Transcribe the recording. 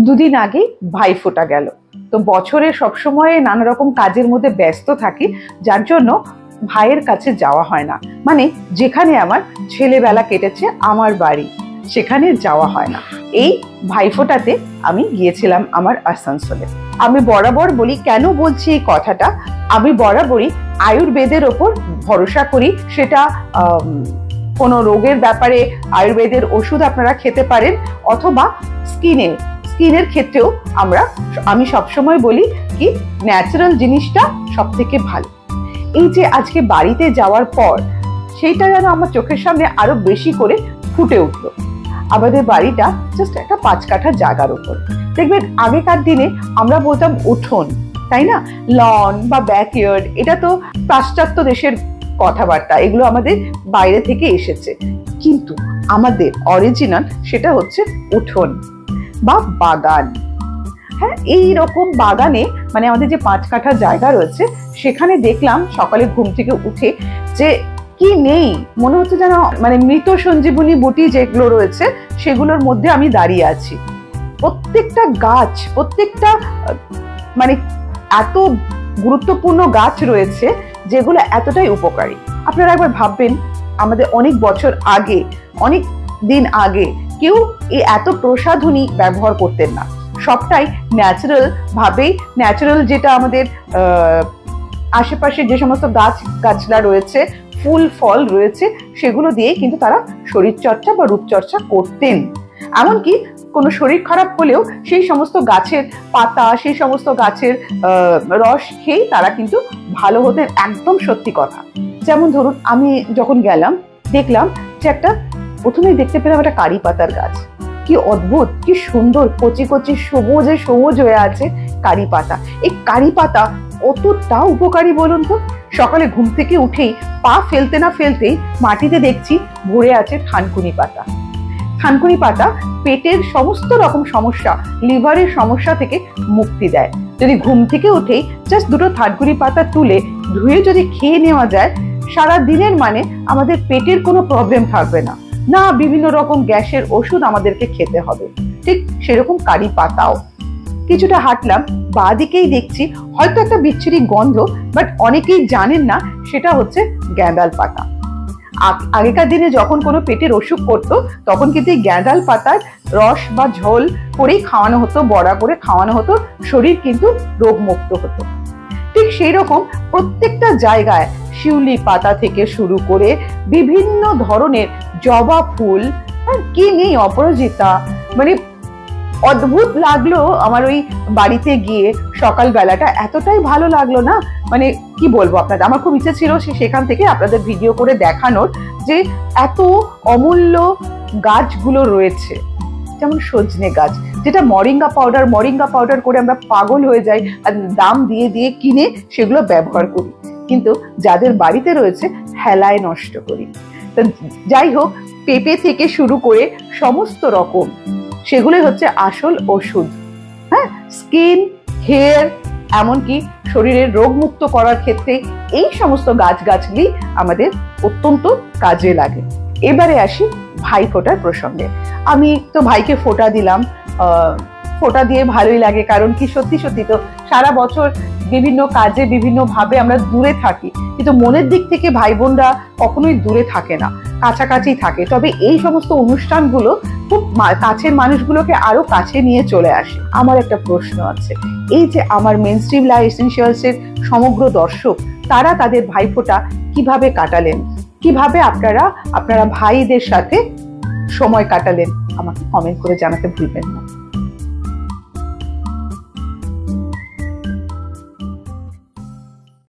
দুদিন আগে ভাইফোঁটা গেল। তো বছরে সবসময় নানা রকম কাজের মধ্যে ব্যস্ত থাকি, যার জন্য ভাইয়ের কাছে যাওয়া হয় না। মানে যেখানে আমার ছেলেবেলা কেটেছে, আমার বাড়ি, সেখানে যাওয়া হয় না। এই ভাইফোঁটাতে আমি গিয়েছিলাম আমার আসানসোলে। আমি বরাবর বলি, কেন বলছি এই কথাটা, আমি বরাবরই আয়ুর্বেদের ওপর ভরসা করি। সেটা কোনো রোগের ব্যাপারে আয়ুর্বেদের ওষুধ আপনারা খেতে পারেন, অথবা স্কিনের ক্ষেত্রেও আমি সবসময় বলি কি ন্যাচারাল জিনিসটা সব থেকে ভালো। এই যে আজকে বাড়িতে যাওয়ার পর সেইটা যেন আমার চোখের সামনে আরো বেশি করে ফুটে উঠলো। আমাদের বাড়িটা জাস্ট একটা 5 কাঠা জায়গার উপর। দেখবেন আগেকার দিনে আমরা বলতাম উঠোন, তাই না? লন বা ব্যাকইয়ার্ড, এটা তো পাশ্চাত্য দেশের কথাবার্তা, এগুলো আমাদের বাইরে থেকে এসেছে। কিন্তু আমাদের অরিজিনাল সেটা হচ্ছে উঠোন বা বাগান। হ্যাঁ, এইরকম বাগানে মানে আমাদের যে 5 কাঠা জায়গা রয়েছে, সেখানে দেখলাম সকালে ঘুম থেকে উঠে যে কি নেই, মনে হচ্ছে যেন মানে মৃত সঞ্জীবনী বুটি যেগুলো রয়েছে সেগুলোর মধ্যে আমি দাঁড়িয়ে আছি। প্রত্যেকটা গাছ, প্রত্যেকটা মানে এত গুরুত্বপূর্ণ গাছ রয়েছে যেগুলো এতটাই উপকারী। আপনারা একবার ভাববেন, আমাদের অনেক বছর আগে, অনেক দিন আগে কেউ এই এত প্রসাধনী ব্যবহার করতেন না। সবটাই ন্যাচারাল ভাবেই, ন্যাচারাল যেটা আমাদের আশেপাশে যে সমস্ত গাছলা রয়েছে, ফুল ফল রয়েছে, সেগুলো দিয়ে কিন্তু তারা শরীরচর্চা বা রূপচর্চা করতেন। এমনকি কোনো শরীর খারাপ হলেও সেই সমস্ত গাছের পাতা, সেই সমস্ত গাছের রস খেয়েই তারা কিন্তু ভালো হতেন। একদম সত্যি কথা। যেমন ধরুন, আমি যখন গেলাম দেখলাম যে প্রথমেই দেখতে পেলাম একটা কারি পাতার গাছ। কি অদ্ভুত, কি সুন্দর, কচি কচি সবুজ হয়ে আছে কারি পাতা। এই কারি পাতা কতটা উপকারী বলুন তো। সকালে ঘুম থেকে উঠেই পা ফেলতে না ফেলতেই মাটিতে দেখছি ভরে আছে থানকুনি পাতা। থানকুনি পাতা পেটের সমস্ত রকম সমস্যা, লিভারের সমস্যা থেকে মুক্তি দেয়। যদি ঘুম থেকে উঠেই জাস্ট 2টো থানকুনি পাতা তুলে ধুয়ে যদি খেয়ে নেওয়া যায়, সারা দিনের মানে আমাদের পেটের কোনো প্রবলেম থাকবে না, না বিভিন্ন রকম গ্যাসের ওষুধ আমাদেরকে খেতে হবে। ঠিক সেরকম কারি পাতাও। কিছুটা হাঁটলাম, বাঁ দিকেই দেখছি হয়তো একটা বিচ্ছিরি গন্ধ, বাট অনেকেই জানেন না সেটা হচ্ছে গ্যাঁদাল পাতা। আগেকার দিনে যখন কোনো পেটের অসুখ করতো, তখন কিন্তু এই গ্যাঁদাল পাতার রস বা ঝোল করেই খাওয়ানো হতো, বড়া করে খাওয়ানো হতো, শরীর কিন্তু রোগমুক্ত হতো। ঠিক সেই রকম প্রত্যেকটা জায়গায় শিউলি পাতা থেকে শুরু করে বিভিন্ন ধরনের জবা ফুল, কি নেই, অপরাজিতা, মানে অদ্ভুত লাগলো আমার ওই বাড়িতে গিয়ে। সকাল বেলাটা এতটাই ভালো লাগলো না, মানে কি বলবো আপনাদের। আমার খুব ইচ্ছে ছিল সেখান থেকে আপনাদের ভিডিও করে দেখানোর, যে এত অমূল্য গাছগুলো রয়েছে। যেমন সজনে গাছ, যেটা মরিঙ্গা পাউডার করে আমরা পাগল হয়ে যাই, আর দাম দিয়ে দিয়ে কিনে সেগুলো ব্যবহার করি, কিন্তু যাদের বাড়িতে রয়েছে হেলায় নষ্ট করি। তো যাই হোক, পেঁপে থেকে শুরু করে সমস্ত রকম সেগুলোই হচ্ছে আসল ওষুধ। হ্যাঁ, স্কিন, হেয়ার, এমনকি শরীরের রোগ মুক্ত করার ক্ষেত্রে এই সমস্ত গাছগাছলি আমাদের অত্যন্ত কাজে লাগে। এবারে আসি ভাইফোঁটার প্রসঙ্গে। আমি তো ভাইকে ফোঁটা দিলাম, ফোঁটা দিয়ে ভালোই লাগে, কারণ কি সত্যি সত্যি তো সারা বছর বিভিন্ন কাজে বিভিন্ন ভাবে আমরা দূরে থাকি, কিন্তু মনের দিক থেকে ভাই বোনরা কখনোই দূরে থাকে না, কাছাকাছি থাকে। তবে এই সমস্ত অনুষ্ঠানগুলো খুব কাছের মানুষগুলোকে আরো কাছে নিয়ে চলে আসে। আমার একটা প্রশ্ন আছে, এই যে আমার মেইনস্ট্রিম লাইফ এসেনশিয়ালস এর সমগ্র দর্শক, তারা তাদের ভাইফোঁটা কিভাবে কাটালেন, কিভাবে আপনারা ভাইদের সাথে সময় কাটালেন, আমাকে কমেন্ট করে জানাতে ভুলবেন না।